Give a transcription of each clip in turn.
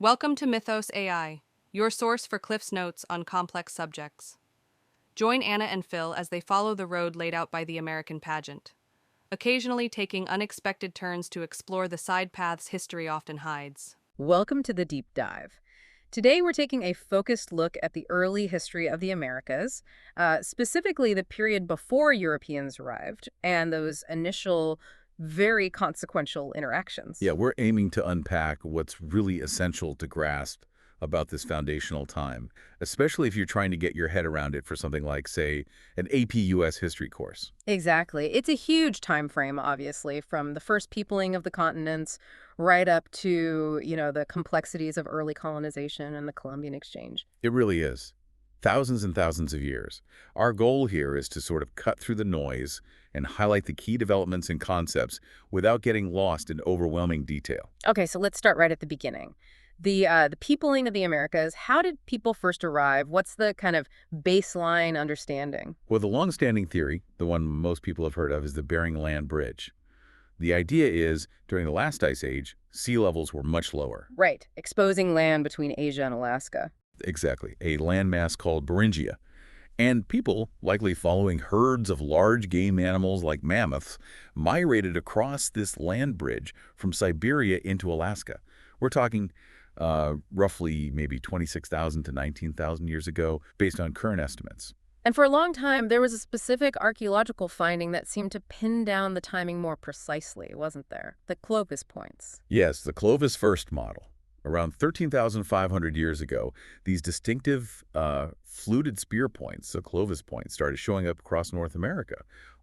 Welcome to Mythos AI, your source for Cliff's notes on complex subjects. Join Anna and Phil as they follow the road laid out by the American pageant, occasionally taking unexpected turns to explore the side paths history often hides. Welcome to the deep dive. Today we're taking a focused look at the early history of the Americas, specifically the period before Europeans arrived and those initial very consequential interactions. Yeah, we're aiming to unpack what's really essential to grasp about this foundational time, especially if you're trying to get your head around it for something like, say, an APUS history course. Exactly. It's a huge time frame, obviously, from the first peopling of the continents right up to, the complexities of early colonization and the Columbian Exchange. It really is. Thousands and thousands of years. Our goal here is to sort of cut through the noise and highlight the key developments and concepts without getting lost in overwhelming detail. Okay, so let's start right at the beginning. The peopling of the Americas, how did people first arrive? What's the kind of baseline understanding? Well, the long-standing theory, the one most people have heard of, is the Bering Land Bridge. The idea is, during the last ice age, sea levels were much lower. Right, exposing land between Asia and Alaska. Exactly, a landmass called Beringia. And people, likely following herds of large game animals like mammoths, migrated across this land bridge from Siberia into Alaska. We're talking roughly maybe 26,000 to 19,000 years ago, based on current estimates. And for a long time, there was a specific archaeological finding that seemed to pin down the timing more precisely, wasn't there? The Clovis points. Yes, the Clovis first model. Around 13,500 years ago, these distinctive fluted spear points, the Clovis points, started showing up across North America,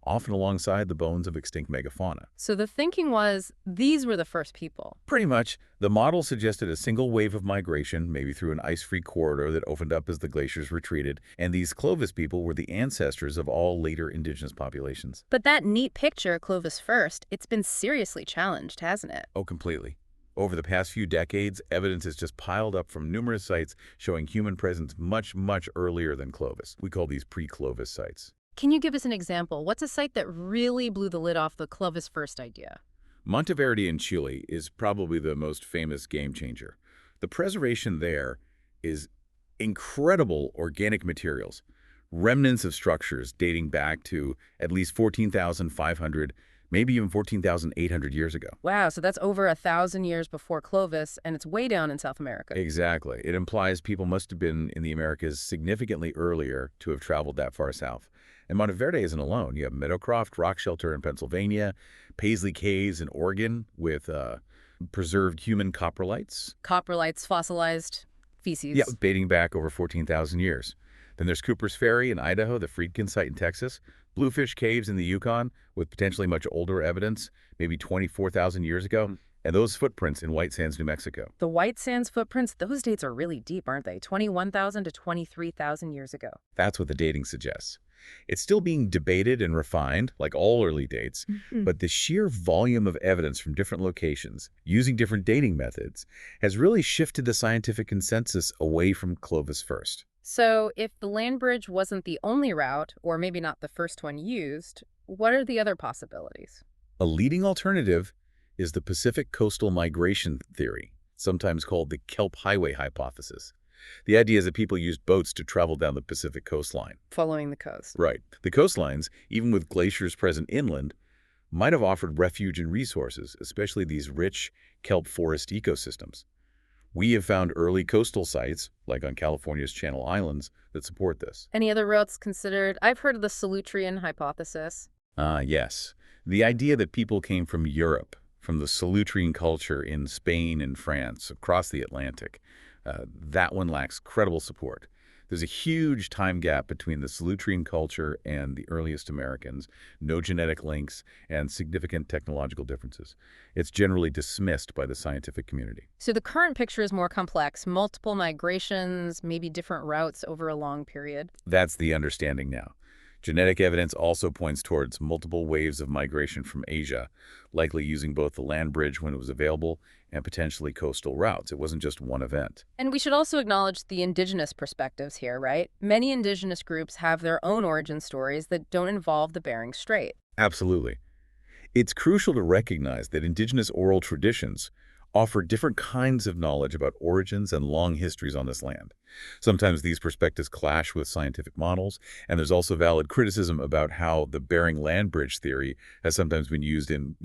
often alongside the bones of extinct megafauna. So the thinking was these were the first people. Pretty much, the model suggested a single wave of migration, maybe through an ice-free corridor that opened up as the glaciers retreated, and these Clovis people were the ancestors of all later indigenous populations. But that neat picture, Clovis first, it's been seriously challenged, hasn't it? Oh, completely. Over the past few decades, evidence has just piled up from numerous sites showing human presence much, much earlier than Clovis. We call these pre-Clovis sites. Can you give us an example? What's a site that really blew the lid off the Clovis first idea? Monteverde in Chile is probably the most famous game changer. The preservation there is incredible organic materials, remnants of structures dating back to at least 14,500, maybe even 14,800 years ago. Wow, so that's over 1,000 years before Clovis, and it's way down in South America. Exactly. It implies people must have been in the Americas significantly earlier to have traveled that far south. And Monteverde isn't alone. You have Meadowcroft Rock Shelter in Pennsylvania, Paisley Caves in Oregon with preserved human coprolites. Coprolites, fossilized feces. Yeah, dating back over 14,000 years. Then there's Cooper's Ferry in Idaho, the Friedkin site in Texas, Bluefish Caves in the Yukon with potentially much older evidence, maybe 24,000 years ago, and those footprints in White Sands, New Mexico. The White Sands footprints, those dates are really deep, aren't they? 21,000 to 23,000 years ago. That's what the dating suggests. It's still being debated and refined, like all early dates, but the sheer volume of evidence from different locations, using different dating methods, has really shifted the scientific consensus away from Clovis first. So if the land bridge wasn't the only route, or maybe not the first one used, what are the other possibilities? A leading alternative is the Pacific coastal migration theory, sometimes called the Kelp Highway hypothesis. The idea is that people used boats to travel down the Pacific coastline. Following the coast. Right. The coastlines, even with glaciers present inland, might have offered refuge and resources, especially these rich kelp forest ecosystems. We have found early coastal sites, like on California's Channel Islands, that support this. Any other routes considered? I've heard of the Solutrean hypothesis. Yes. The idea that people came from Europe, from the Solutrean culture in Spain and France, across the Atlantic, that one lacks credible support. There's a huge time gap between the Solutrean culture and the earliest Americans, no genetic links, and significant technological differences. It's generally dismissed by the scientific community. So the current picture is more complex, multiple migrations, maybe different routes over a long period. That's the understanding now. Genetic evidence also points towards multiple waves of migration from Asia, likely using both the land bridge when it was available and potentially coastal routes. It wasn't just one event. And we should also acknowledge the indigenous perspectives here, right? Many indigenous groups have their own origin stories that don't involve the Bering Strait. Absolutely. It's crucial to recognize that indigenous oral traditions offer different kinds of knowledge about origins and long histories on this land. Sometimes these perspectives clash with scientific models, and there's also valid criticism about how the Bering Land Bridge theory has sometimes been used in,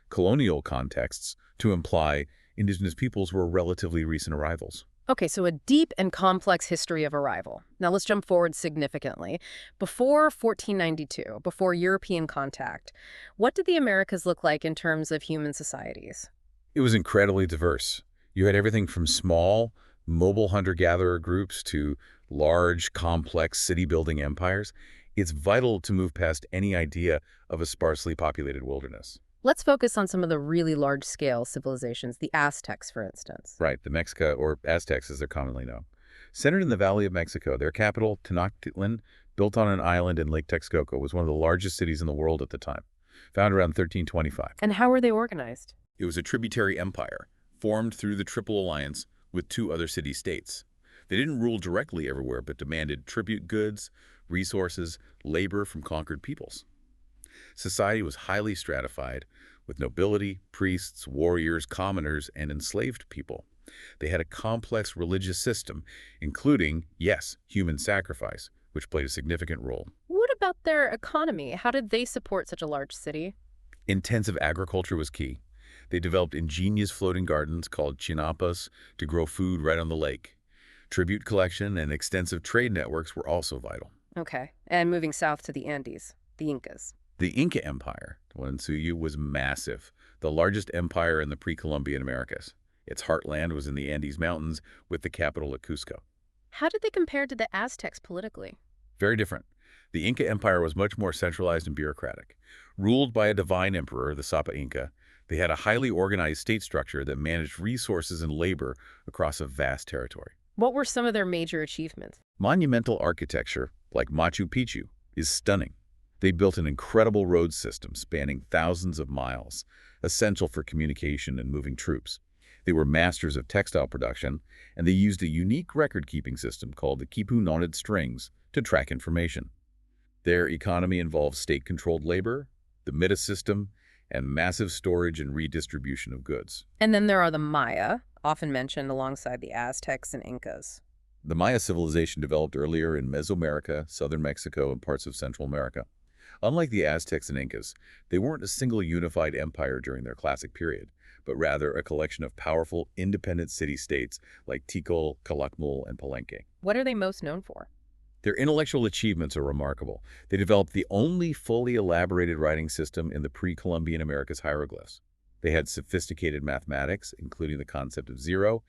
colonial contexts to imply indigenous peoples were relatively recent arrivals. Okay, so a deep and complex history of arrival. Now let's jump forward significantly. Before 1492, before European contact, what did the Americas look like in terms of human societies? It was incredibly diverse. You had everything from small, mobile hunter-gatherer groups to large, complex city-building empires. It's vital to move past any idea of a sparsely populated wilderness. Let's focus on some of the really large-scale civilizations, the Aztecs, for instance. Right, the Mexica, or Aztecs as they're commonly known. Centered in the Valley of Mexico, their capital, Tenochtitlan, built on an island in Lake Texcoco, was one of the largest cities in the world at the time, founded around 1325. And how were they organized? It was a tributary empire, formed through the Triple Alliance with two other city-states. They didn't rule directly everywhere, but demanded tribute goods, resources, labor from conquered peoples. Society was highly stratified, with nobility, priests, warriors, commoners, and enslaved people. They had a complex religious system, including, yes, human sacrifice, which played a significant role. What about their economy? How did they support such a large city? Intensive agriculture was key. They developed ingenious floating gardens called chinampas to grow food right on the lake. Tribute collection and extensive trade networks were also vital. Okay, and moving south to the Andes, the Incas. The Inca Empire, the one in Suyu, was massive, the largest empire in the pre-Columbian Americas. Its heartland was in the Andes Mountains, with the capital at Cusco. How did they compare to the Aztecs politically? Very different. The Inca Empire was much more centralized and bureaucratic. Ruled by a divine emperor, the Sapa Inca, they had a highly organized state structure that managed resources and labor across a vast territory. What were some of their major achievements? Monumental architecture, like Machu Picchu, is stunning. They built an incredible road system spanning thousands of miles, essential for communication and moving troops. They were masters of textile production, and they used a unique record-keeping system called the quipu knotted strings to track information. Their economy involved state-controlled labor, the Midas system, and massive storage and redistribution of goods. And then there are the Maya, often mentioned alongside the Aztecs and Incas. The Maya civilization developed earlier in Mesoamerica, southern Mexico, and parts of Central America. Unlike the Aztecs and Incas, they weren't a single unified empire during their classic period, but rather a collection of powerful, independent city-states like Tikal, Calakmul, and Palenque. What are they most known for? Their intellectual achievements are remarkable. They developed the only fully elaborated writing system in the pre-Columbian Americas hieroglyphs. They had sophisticated mathematics, including the concept of zero,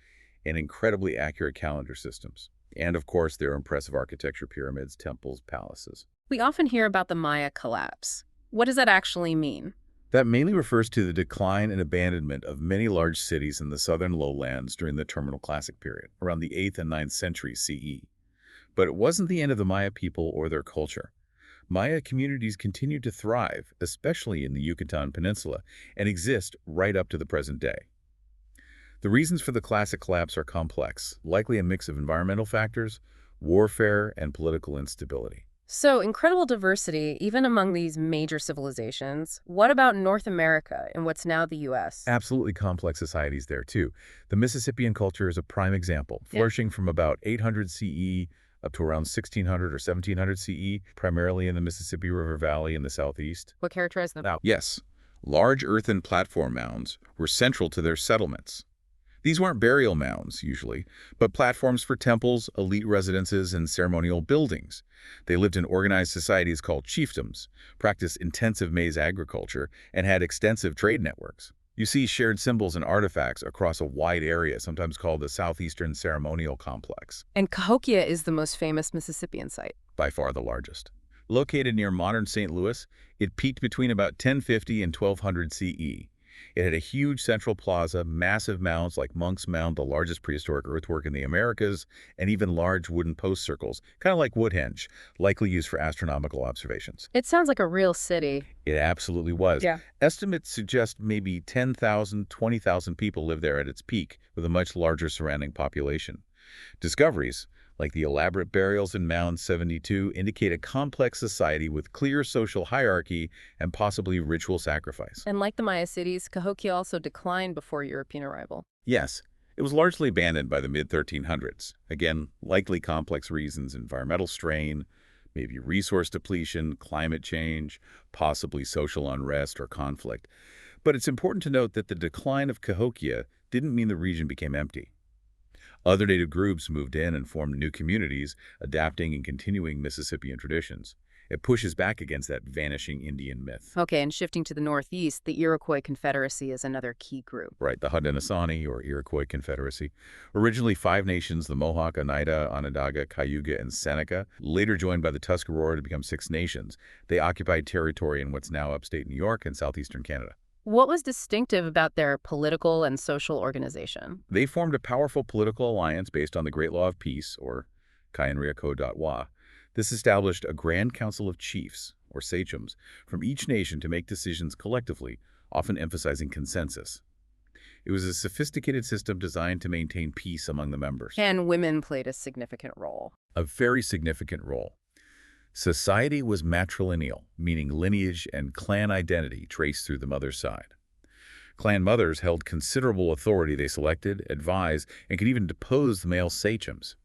and incredibly accurate calendar systems. And, of course, their impressive architecture, pyramids, temples, palaces. We often hear about the Maya collapse. What does that actually mean? That mainly refers to the decline and abandonment of many large cities in the southern lowlands during the Terminal Classic period, around the 8th and 9th centuries CE. But it wasn't the end of the Maya people or their culture. Maya communities continued to thrive, especially in the Yucatan Peninsula, and exist right up to the present day. The reasons for the classic collapse are complex, likely a mix of environmental factors, warfare, and political instability. So, incredible diversity, even among these major civilizations. What about North America and what's now the U.S.? Absolutely complex societies there, too. The Mississippian culture is a prime example, flourishing from about 800 CE up to around 1600 or 1700 CE, primarily in the Mississippi River Valley in the southeast. What characterized them? Yes, large earthen platform mounds were central to their settlements. These weren't burial mounds, usually, but platforms for temples, elite residences, and ceremonial buildings. They lived in organized societies called chiefdoms, practiced intensive maize agriculture, and had extensive trade networks. You see shared symbols and artifacts across a wide area, sometimes called the Southeastern Ceremonial Complex. And Cahokia is the most famous Mississippian site. By far the largest. Located near modern St. Louis, it peaked between about 1050 and 1200 CE. It had a huge central plaza, massive mounds like Monk's Mound, the largest prehistoric earthwork in the Americas, and even large wooden post circles, kind of like Woodhenge, likely used for astronomical observations. It sounds like a real city. It absolutely was. Yeah. Estimates suggest maybe 10,000, 20,000 people lived there at its peak, with a much larger surrounding population. Discoveries, like the elaborate burials in Mound 72, indicate a complex society with clear social hierarchy and possibly ritual sacrifice. And like the Maya cities, Cahokia also declined before European arrival. Yes, it was largely abandoned by the mid-1300s. Again, likely complex reasons: environmental strain, maybe resource depletion, climate change, possibly social unrest or conflict. But it's important to note that the decline of Cahokia didn't mean the region became empty. Other native groups moved in and formed new communities, adapting and continuing Mississippian traditions. It pushes back against that vanishing Indian myth. Okay, and shifting to the northeast, the Iroquois Confederacy is another key group. Right, the Haudenosaunee, or Iroquois Confederacy. Originally 5 nations, the Mohawk, Oneida, Onondaga, Cayuga, and Seneca, later joined by the Tuscarora to become 6 nations. They occupied territory in what's now upstate New York and southeastern Canada. What was distinctive about their political and social organization? They formed a powerful political alliance based on the Great Law of Peace, or Kainriako-Datwa. This established a Grand Council of Chiefs, or sachems, from each nation to make decisions collectively, often emphasizing consensus. It was a sophisticated system designed to maintain peace among the members. And women played a significant role. A very significant role. Society was matrilineal, meaning lineage and clan identity traced through the mother's side. Clan mothers held considerable authority. They selected, advised, and could even depose the male sachems.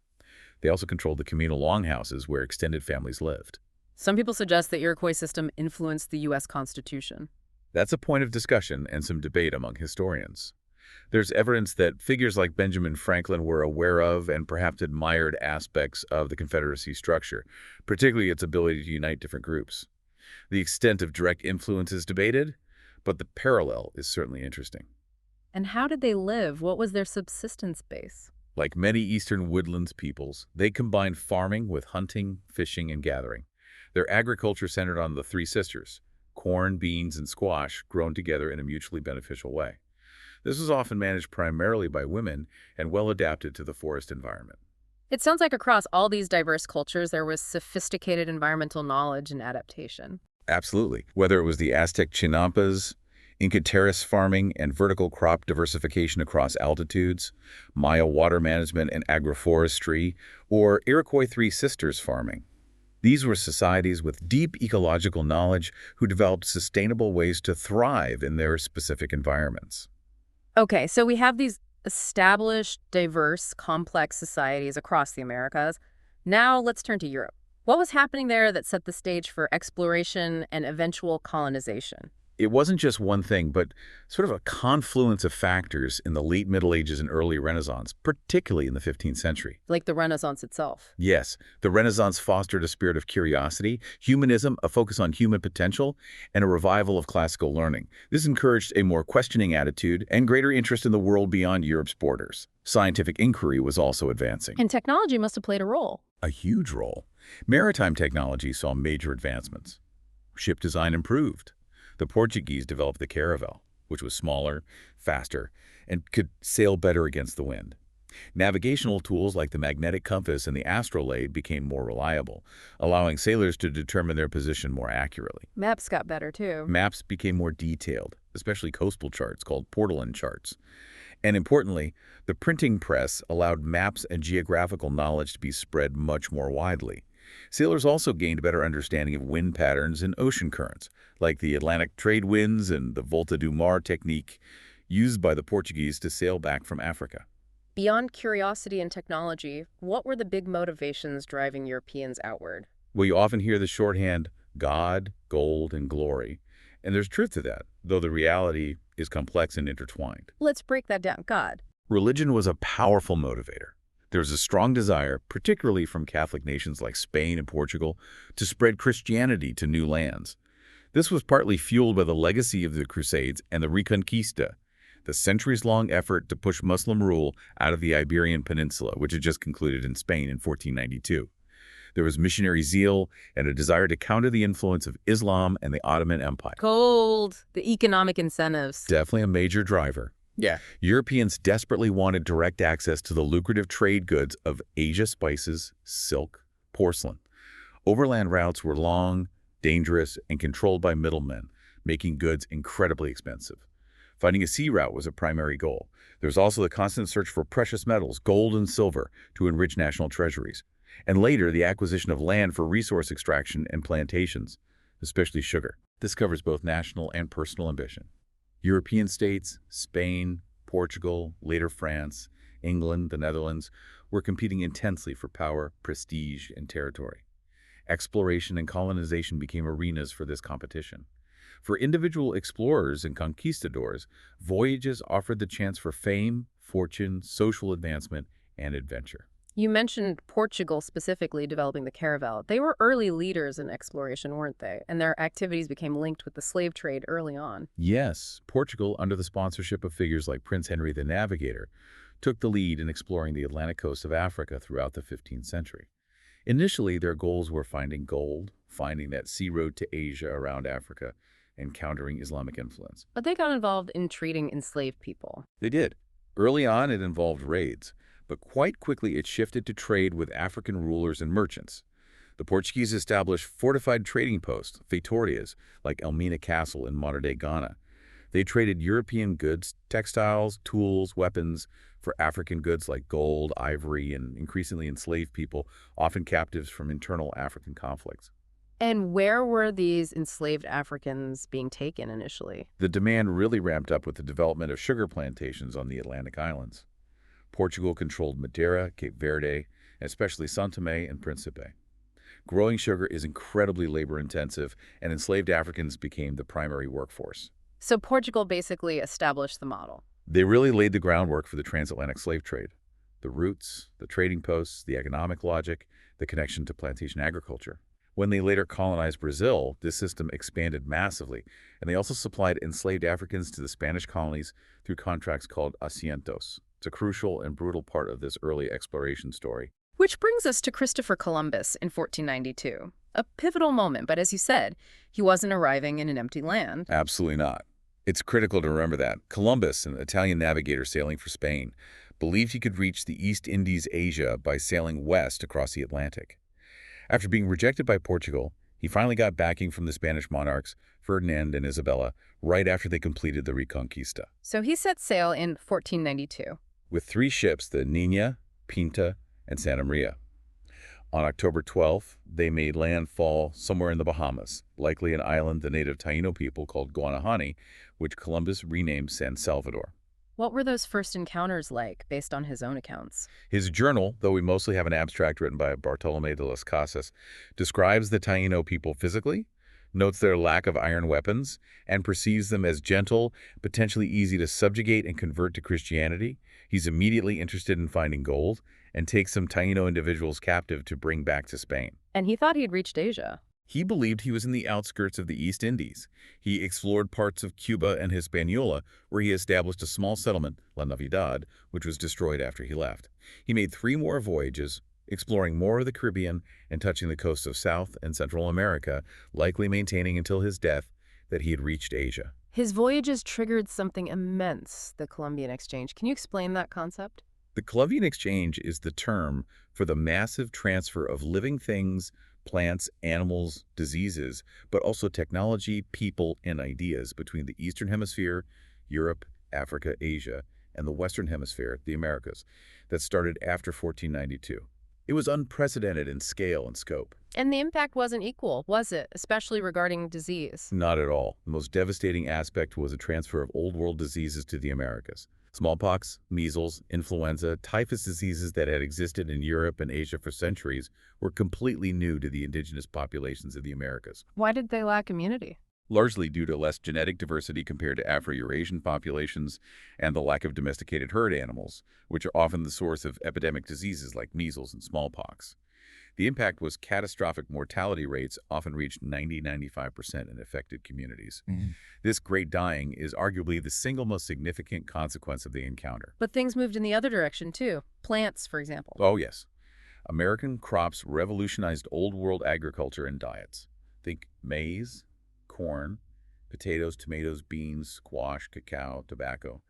They also controlled the communal longhouses where extended families lived. Some people suggest the Iroquois system influenced the U.S. Constitution. That's a point of discussion and some debate among historians. There's evidence that figures like Benjamin Franklin were aware of and perhaps admired aspects of the Confederacy structure, particularly its ability to unite different groups. The extent of direct influence is debated, but the parallel is certainly interesting. And how did they live? What was their subsistence base? Like many eastern woodlands peoples, they combined farming with hunting, fishing, and gathering. Their agriculture centered on the 3 sisters: corn, beans, and squash, grown together in a mutually beneficial way. This was often managed primarily by women and well adapted to the forest environment. It sounds like across all these diverse cultures, there was sophisticated environmental knowledge and adaptation. Absolutely. Whether it was the Aztec chinampas, Inca terrace farming and vertical crop diversification across altitudes, Maya water management and agroforestry, or Iroquois 3 Sisters farming. These were societies with deep ecological knowledge who developed sustainable ways to thrive in their specific environments. Okay, so we have these established, diverse, complex societies across the Americas. Now let's turn to Europe. What was happening there that set the stage for exploration and eventual colonization? It wasn't just one thing, but sort of a confluence of factors in the late Middle Ages and early Renaissance, particularly in the 15th century. Like the Renaissance itself. Yes, the Renaissance fostered a spirit of curiosity, humanism, a focus on human potential, and a revival of classical learning. This encouraged a more questioning attitude and greater interest in the world beyond Europe's borders. Scientific inquiry was also advancing. And technology must have played a role. A huge role. Maritime technology saw major advancements. Ship design improved. The Portuguese developed the caravel, which was smaller, faster, and could sail better against the wind. Navigational tools like the magnetic compass and the astrolabe became more reliable, allowing sailors to determine their position more accurately. Maps got better, too. Maps became more detailed, especially coastal charts called portolan charts. And importantly, the printing press allowed maps and geographical knowledge to be spread much more widely. Sailors also gained a better understanding of wind patterns and ocean currents, like the Atlantic trade winds and the Volta do Mar technique used by the Portuguese to sail back from Africa. Beyond curiosity and technology, what were the big motivations driving Europeans outward? Well, you often hear the shorthand God, gold, and glory. And there's truth to that, though the reality is complex and intertwined. Let's break that down. God. Religion was a powerful motivator. There was a strong desire, particularly from Catholic nations like Spain and Portugal, to spread Christianity to new lands. This was partly fueled by the legacy of the Crusades and the Reconquista, the centuries-long effort to push Muslim rule out of the Iberian Peninsula, which had just concluded in Spain in 1492. There was missionary zeal and a desire to counter the influence of Islam and the Ottoman Empire. Gold. The economic incentives. Definitely a major driver. Yeah. Europeans desperately wanted direct access to the lucrative trade goods of Asia spices, silk, porcelain. Overland routes were long, dangerous, and controlled by middlemen, making goods incredibly expensive. Finding a sea route was a primary goal. There was also the constant search for precious metals, gold and silver, to enrich national treasuries. And later, the acquisition of land for resource extraction and plantations, especially sugar. This covers both national and personal ambition. European states, Spain, Portugal, later France, England, the Netherlands, were competing intensely for power, prestige, and territory. Exploration and colonization became arenas for this competition. For individual explorers and conquistadors, voyages offered the chance for fame, fortune, social advancement, and adventure. You mentioned Portugal specifically developing the caravel. They were early leaders in exploration, weren't they? And their activities became linked with the slave trade early on. Yes, Portugal, under the sponsorship of figures like Prince Henry the Navigator, took the lead in exploring the Atlantic coast of Africa throughout the 15th century. Initially, their goals were finding gold, finding that sea road to Asia around Africa, and countering Islamic influence. But they got involved in treating enslaved people. They did. Early on, it involved raids, but quite quickly it shifted to trade with African rulers and merchants. The Portuguese established fortified trading posts, feitorias, like Elmina Castle in modern-day Ghana. They traded European goods, textiles, tools, weapons, for African goods like gold, ivory, and increasingly enslaved people, often captives from internal African conflicts. And where were these enslaved Africans being taken initially? The demand really ramped up with the development of sugar plantations on the Atlantic islands. Portugal controlled Madeira, Cape Verde, and especially São Tomé and Príncipe. Growing sugar is incredibly labor-intensive, and enslaved Africans became the primary workforce. So Portugal basically established the model. They really laid the groundwork for the transatlantic slave trade. The routes, the trading posts, the economic logic, the connection to plantation agriculture. When they later colonized Brazil, this system expanded massively, and they also supplied enslaved Africans to the Spanish colonies through contracts called asientos. It's a crucial and brutal part of this early exploration story. Which brings us to Christopher Columbus in 1492. A pivotal moment, but as you said, he wasn't arriving in an empty land. Absolutely not. It's critical to remember that. Columbus, an Italian navigator sailing for Spain, believed he could reach the East Indies, Asia, by sailing west across the Atlantic. After being rejected by Portugal, he finally got backing from the Spanish monarchs, Ferdinand and Isabella, right after they completed the Reconquista. So he set sail in 1492. With 3 ships, the Niña, Pinta, and Santa Maria. On October 12th, they made landfall somewhere in the Bahamas, likely an island the native Taino people called Guanahani, which Columbus renamed San Salvador. What were those first encounters like, based on his own accounts? His journal, though we mostly have an abstract written by Bartolomé de las Casas, describes the Taino people physically, notes their lack of iron weapons, and perceives them as gentle, potentially easy to subjugate and convert to Christianity. He's immediately interested in finding gold and takes some Taino individuals captive to bring back to Spain. And he thought he had reached Asia. He believed he was in the outskirts of the East Indies. He explored parts of Cuba and Hispaniola, where he established a small settlement, La Navidad, which was destroyed after he left. He made 3 more voyages, exploring more of the Caribbean and touching the coasts of South and Central America, likely maintaining until his death that he had reached Asia. His voyages triggered something immense, the Columbian Exchange. Can you explain that concept? The Columbian Exchange is the term for the massive transfer of living things, plants, animals, diseases, but also technology, people, and ideas between the Eastern Hemisphere, Europe, Africa, Asia, and the Western Hemisphere, the Americas, that started after 1492. It was unprecedented in scale and scope. And the impact wasn't equal, was it? Especially regarding disease. Not at all. The most devastating aspect was the transfer of Old World diseases to the Americas. Smallpox, measles, influenza, typhus diseases that had existed in Europe and Asia for centuries were completely new to the indigenous populations of the Americas. Why did they lack immunity? Largely due to less genetic diversity compared to Afro-Eurasian populations and the lack of domesticated herd animals, which are often the source of epidemic diseases like measles and smallpox. The impact was catastrophic. Mortality rates often reached 90–95% in affected communities. This great dying is arguably the single most significant consequence of the encounter. But things moved in the other direction, too. Plants, for example. Oh, yes. American crops revolutionized Old World agriculture and diets. Think maize, corn, potatoes, tomatoes, beans, squash, cacao, tobacco.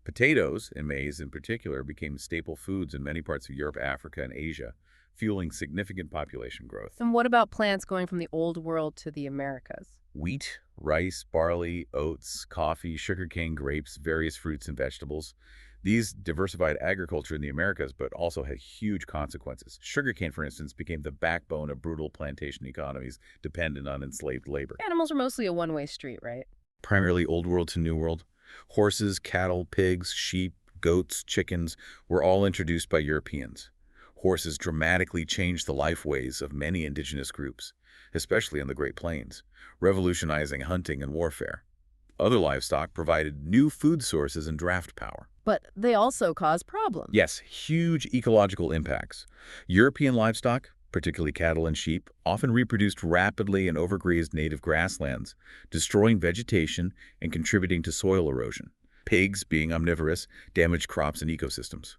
Potatoes, and maize in particular, became staple foods in many parts of Europe, Africa, and Asia, fueling significant population growth. And what about plants going from the Old World to the Americas? Wheat, rice, barley, oats, coffee, sugarcane, grapes, various fruits and vegetables. These diversified agriculture in the Americas, but also had huge consequences. Sugarcane, for instance, became the backbone of brutal plantation economies dependent on enslaved labor. Animals are mostly a one-way street, right? Primarily Old World to New World. Horses, cattle, pigs, sheep, goats, chickens were all introduced by Europeans. Horses dramatically changed the lifeways of many indigenous groups, especially in the Great Plains, revolutionizing hunting and warfare. Other livestock provided new food sources and draft power. But they also cause problems. Yes, huge ecological impacts. European livestock, particularly cattle and sheep, often reproduced rapidly and overgrazed native grasslands, destroying vegetation and contributing to soil erosion. Pigs, being omnivorous, damaged crops and ecosystems.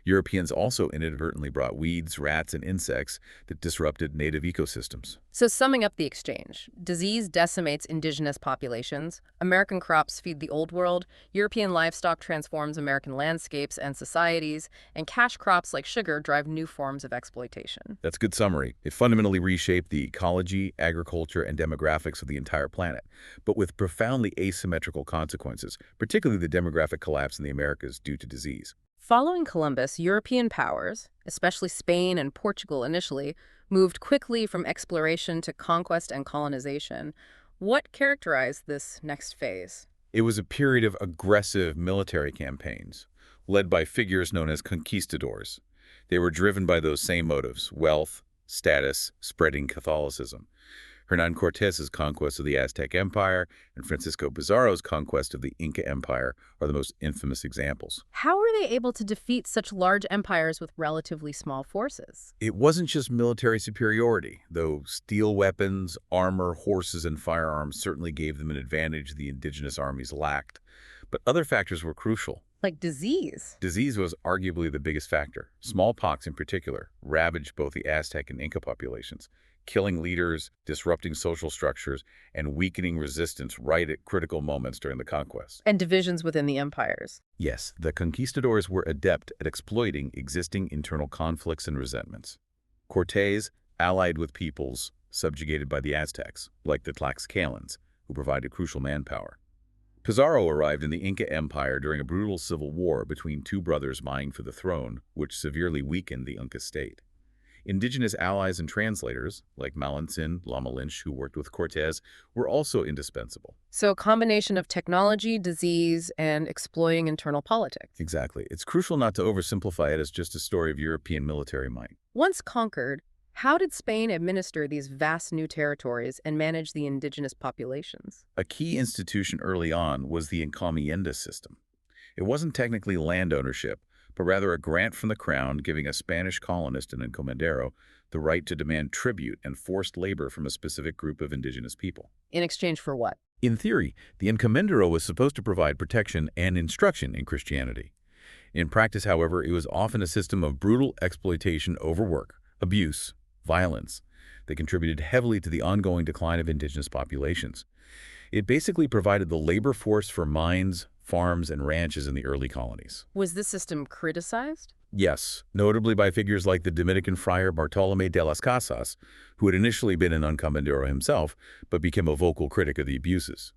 Europeans also inadvertently brought weeds, rats, and insects that disrupted native ecosystems. So summing up the exchange, disease decimates indigenous populations, American crops feed the Old World, European livestock transforms American landscapes and societies, and cash crops like sugar drive new forms of exploitation. That's a good summary. It fundamentally reshaped the ecology, agriculture, and demographics of the entire planet, but with profoundly asymmetrical consequences, particularly the demographic collapse in the Americas due to disease. Following Columbus, European powers, especially Spain and Portugal initially, moved quickly from exploration to conquest and colonization. What characterized this next phase? It was a period of aggressive military campaigns, led by figures known as conquistadors. They were driven by those same motives: wealth, status, spreading Catholicism. Hernán Cortés's conquest of the Aztec Empire and Francisco Pizarro's conquest of the Inca Empire are the most infamous examples. How were they able to defeat such large empires with relatively small forces? It wasn't just military superiority, though steel weapons, armor, horses, and firearms certainly gave them an advantage the indigenous armies lacked. But other factors were crucial. Like disease. Disease was arguably the biggest factor. Smallpox, in particular, ravaged both the Aztec and Inca populations, killing leaders, disrupting social structures, and weakening resistance right at critical moments during the conquest. And divisions within the empires. Yes, the conquistadors were adept at exploiting existing internal conflicts and resentments. Cortés allied with peoples subjugated by the Aztecs, like the Tlaxcalans, who provided crucial manpower. Pizarro arrived in the Inca Empire during a brutal civil war between two brothers vying for the throne, which severely weakened the Inca state. Indigenous allies and translators, like Malintzin, Lama Lynch, who worked with Cortés, were also indispensable. So a combination of technology, disease, and exploiting internal politics. Exactly. It's crucial not to oversimplify it as just a story of European military might. Once conquered, how did Spain administer these vast new territories and manage the indigenous populations? A key institution early on was the encomienda system. It wasn't technically land ownership, but rather a grant from the crown giving a Spanish colonist, an encomendero, the right to demand tribute and forced labor from a specific group of indigenous people. In exchange for what? In theory, the encomendero was supposed to provide protection and instruction in Christianity. In practice, however, it was often a system of brutal exploitation, overwork, abuse, violence that contributed heavily to the ongoing decline of indigenous populations. It basically provided the labor force for mines, farms, and ranches in the early colonies. Was this system criticized? Yes, notably by figures like the Dominican friar Bartolomé de las Casas, who had initially been an encomendero himself, but became a vocal critic of the abuses.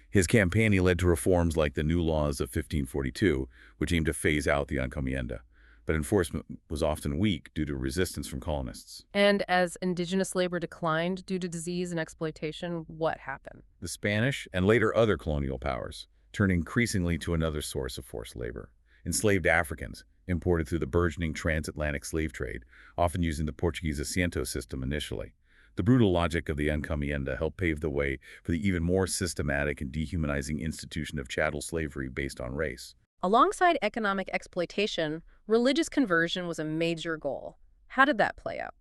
His campaign led to reforms like the new laws of 1542, which aimed to phase out the encomienda, but enforcement was often weak due to resistance from colonists. And as indigenous labor declined due to disease and exploitation, what happened? The Spanish, and later other colonial powers, turned increasingly to another source of forced labor: enslaved Africans, imported through the burgeoning transatlantic slave trade, often using the Portuguese asiento system initially. The brutal logic of the encomienda helped pave the way for the even more systematic and dehumanizing institution of chattel slavery based on race. Alongside economic exploitation, religious conversion was a major goal. How did that play out?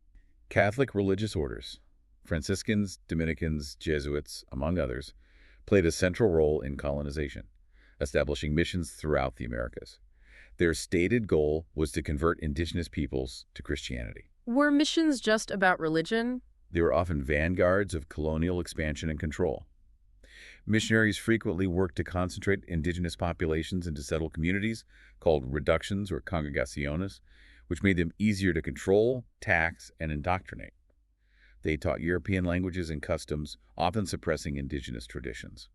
Catholic religious orders, Franciscans, Dominicans, Jesuits, among others, played a central role in colonization, establishing missions throughout the Americas. Their stated goal was to convert indigenous peoples to Christianity. Were missions just about religion? They were often vanguards of colonial expansion and control. Missionaries frequently worked to concentrate indigenous populations into settled communities called reductions or congregaciones, which made them easier to control, tax, and indoctrinate. They taught European languages and customs, often suppressing indigenous traditions.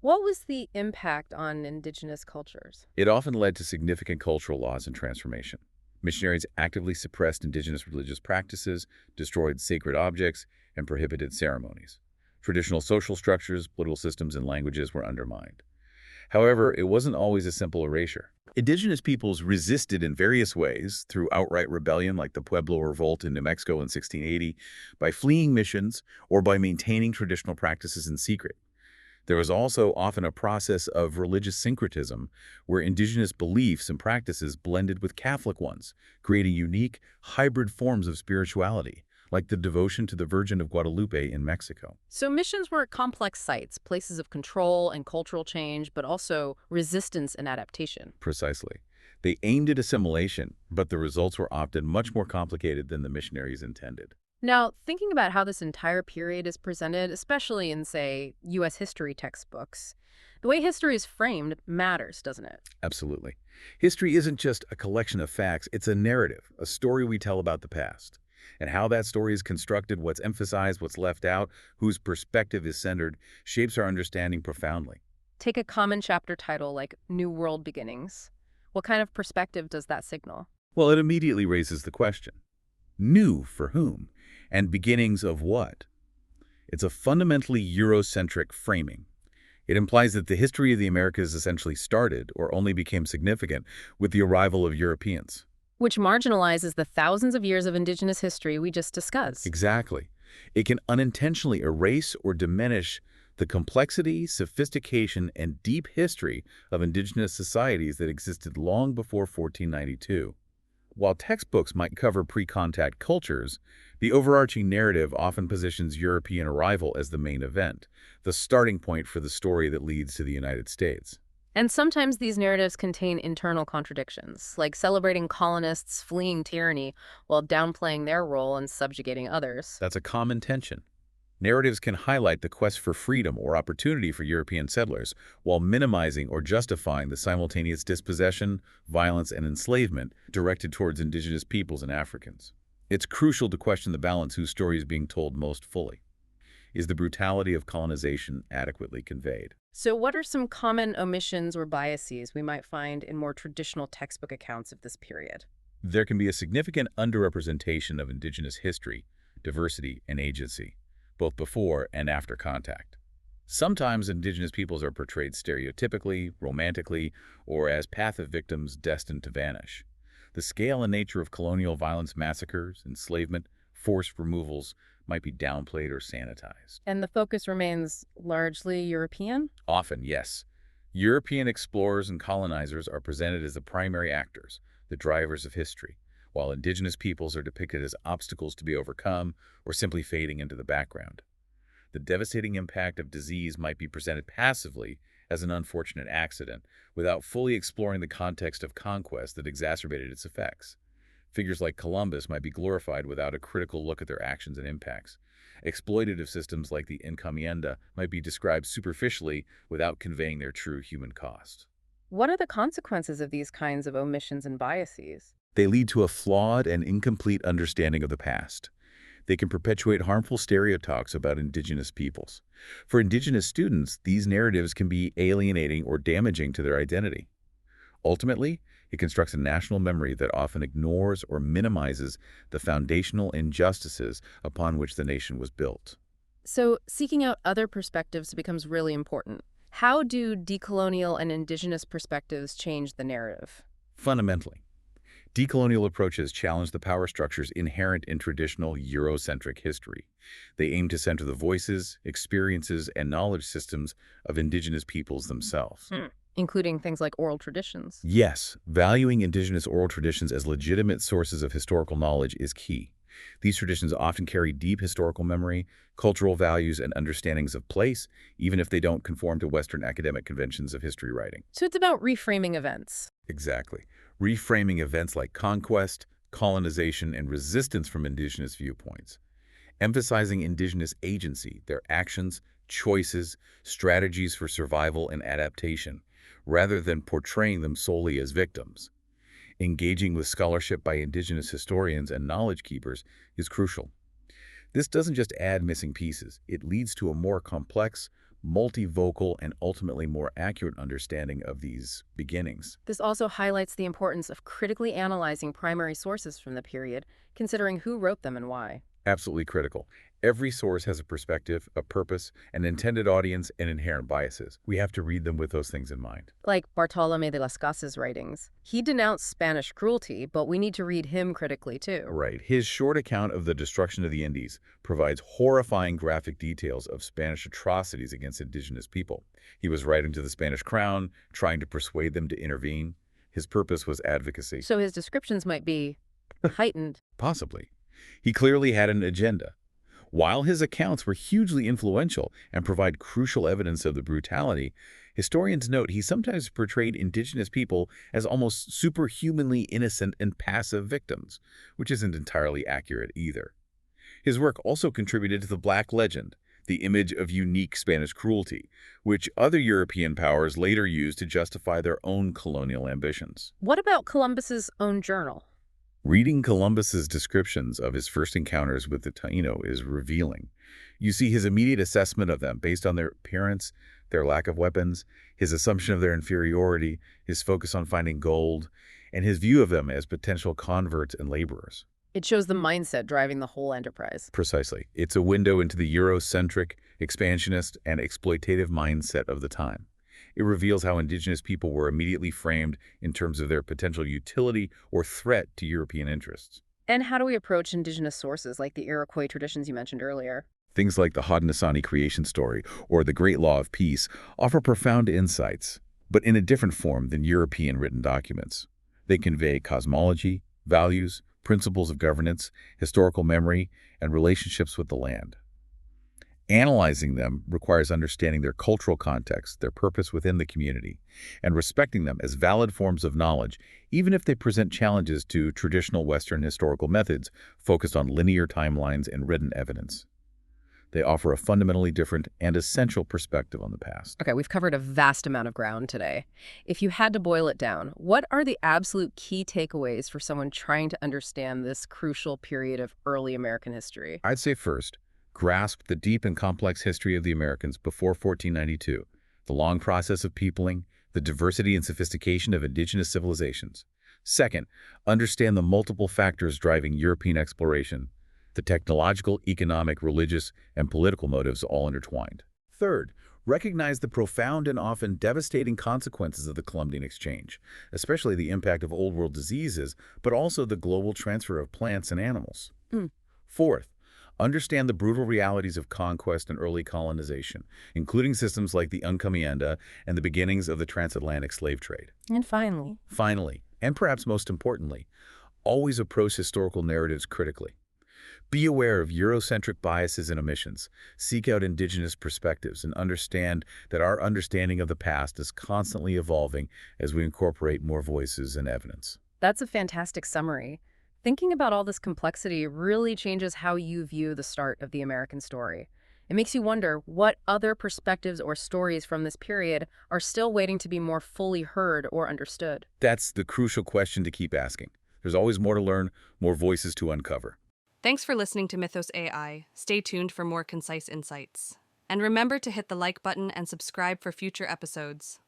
What was the impact on indigenous cultures? It often led to significant cultural loss and transformation. Missionaries actively suppressed indigenous religious practices, destroyed sacred objects, and prohibited ceremonies. Traditional social structures, political systems, and languages were undermined. However, it wasn't always a simple erasure. Indigenous peoples resisted in various ways through outright rebellion like the Pueblo Revolt in New Mexico in 1680, by fleeing missions, or by maintaining traditional practices in secret. There was also often a process of religious syncretism, where indigenous beliefs and practices blended with Catholic ones, creating unique, hybrid forms of spirituality, like the devotion to the Virgin of Guadalupe in Mexico. So missions were complex sites, places of control and cultural change, but also resistance and adaptation. Precisely. They aimed at assimilation, but the results were often much more complicated than the missionaries intended. Now, thinking about how this entire period is presented, especially in, say, U.S. history textbooks, the way history is framed matters, doesn't it? Absolutely. History isn't just a collection of facts, it's a narrative, a story we tell about the past. And how that story is constructed, what's emphasized, what's left out, whose perspective is centered, shapes our understanding profoundly. Take a common chapter title like New World Beginnings. What kind of perspective does that signal? Well, it immediately raises the question. New for whom? And beginnings of what? It's a fundamentally Eurocentric framing. It implies that the history of the Americas essentially started, or only became significant, with the arrival of Europeans. Which marginalizes the thousands of years of indigenous history we just discussed. Exactly. It can unintentionally erase or diminish the complexity, sophistication, and deep history of indigenous societies that existed long before 1492. While textbooks might cover pre-contact cultures, the overarching narrative often positions European arrival as the main event, the starting point for the story that leads to the United States. And sometimes these narratives contain internal contradictions, like celebrating colonists fleeing tyranny while downplaying their role in subjugating others. That's a common tension. Narratives can highlight the quest for freedom or opportunity for European settlers, while minimizing or justifying the simultaneous dispossession, violence, and enslavement directed towards indigenous peoples and Africans. It's crucial to question the balance whose story is being told most fully. Is the brutality of colonization adequately conveyed? So what are some common omissions or biases we might find in more traditional textbook accounts of this period? There can be a significant underrepresentation of indigenous history, diversity, and agency, both before and after contact. Sometimes indigenous peoples are portrayed stereotypically, romantically, or as passive victims destined to vanish. The scale and nature of colonial violence, massacres, enslavement, forced removals might be downplayed or sanitized. And the focus remains largely European? Often, yes. European explorers and colonizers are presented as the primary actors, the drivers of history, while indigenous peoples are depicted as obstacles to be overcome or simply fading into the background. The devastating impact of disease might be presented passively as an unfortunate accident, without fully exploring the context of conquest that exacerbated its effects. Figures like Columbus might be glorified without a critical look at their actions and impacts. Exploitative systems like the encomienda might be described superficially without conveying their true human cost. What are the consequences of these kinds of omissions and biases? They lead to a flawed and incomplete understanding of the past. They can perpetuate harmful stereotypes about indigenous peoples. For indigenous students, these narratives can be alienating or damaging to their identity. Ultimately, it constructs a national memory that often ignores or minimizes the foundational injustices upon which the nation was built. So seeking out other perspectives becomes really important. How do decolonial and indigenous perspectives change the narrative? Fundamentally, decolonial approaches challenge the power structures inherent in traditional Eurocentric history. They aim to center the voices, experiences, and knowledge systems of indigenous peoples themselves. Including things like oral traditions. Yes, valuing indigenous oral traditions as legitimate sources of historical knowledge is key. These traditions often carry deep historical memory, cultural values, and understandings of place, even if they don't conform to Western academic conventions of history writing. So it's about reframing events. Exactly. Reframing events like conquest, colonization, and resistance from indigenous viewpoints. Emphasizing indigenous agency, their actions, choices, strategies for survival and adaptation, rather than portraying them solely as victims. Engaging with scholarship by indigenous historians and knowledge keepers is crucial. This doesn't just add missing pieces. It leads to a more complex, multivocal, and ultimately more accurate understanding of these beginnings. This also highlights the importance of critically analyzing primary sources from the period, considering who wrote them and why. Absolutely critical. Every source has a perspective, a purpose, an intended audience, and inherent biases. We have to read them with those things in mind. Like Bartolomé de las Casas' writings. He denounced Spanish cruelty, but we need to read him critically too. Right. His short account of the destruction of the Indies provides horrifying graphic details of Spanish atrocities against indigenous people. He was writing to the Spanish crown, trying to persuade them to intervene. His purpose was advocacy. So his descriptions might be heightened. Possibly. He clearly had an agenda. While his accounts were hugely influential and provide crucial evidence of the brutality, historians note he sometimes portrayed indigenous people as almost superhumanly innocent and passive victims, which isn't entirely accurate either. His work also contributed to the Black Legend, the image of unique Spanish cruelty, which other European powers later used to justify their own colonial ambitions. What about Columbus's own journal? Reading Columbus's descriptions of his first encounters with the Taino is revealing. You see his immediate assessment of them based on their appearance, their lack of weapons, his assumption of their inferiority, his focus on finding gold, and his view of them as potential converts and laborers. It shows the mindset driving the whole enterprise. Precisely. It's a window into the Eurocentric, expansionist, and exploitative mindset of the time. It reveals how indigenous people were immediately framed in terms of their potential utility or threat to European interests. And how do we approach indigenous sources like the Iroquois traditions you mentioned earlier? Things like the Haudenosaunee creation story or the Great Law of Peace offer profound insights, but in a different form than European written documents. They convey cosmology, values, principles of governance, historical memory, and relationships with the land. Analyzing them requires understanding their cultural context, their purpose within the community, and respecting them as valid forms of knowledge, even if they present challenges to traditional Western historical methods focused on linear timelines and written evidence. They offer a fundamentally different and essential perspective on the past. Okay, we've covered a vast amount of ground today. If you had to boil it down, what are the absolute key takeaways for someone trying to understand this crucial period of early American history? I'd say first, grasp the deep and complex history of the Americans before 1492, the long process of peopling, the diversity and sophistication of indigenous civilizations. Second, understand the multiple factors driving European exploration, the technological, economic, religious, and political motives all intertwined. Third, recognize the profound and often devastating consequences of the Columbian Exchange, especially the impact of Old World diseases, but also the global transfer of plants and animals. Fourth, understand the brutal realities of conquest and early colonization, including systems like the encomienda and the beginnings of the transatlantic slave trade. And finally, and perhaps most importantly, always approach historical narratives critically. Be aware of Eurocentric biases and omissions. Seek out indigenous perspectives and understand that our understanding of the past is constantly evolving as we incorporate more voices and evidence. that's a fantastic summary. Thinking about all this complexity really changes how you view the start of the American story. It makes you wonder what other perspectives or stories from this period are still waiting to be more fully heard or understood. That's the crucial question to keep asking. There's always more to learn, more voices to uncover. Thanks for listening to Mythos AI. Stay tuned for more concise insights. And remember to hit the like button and subscribe for future episodes.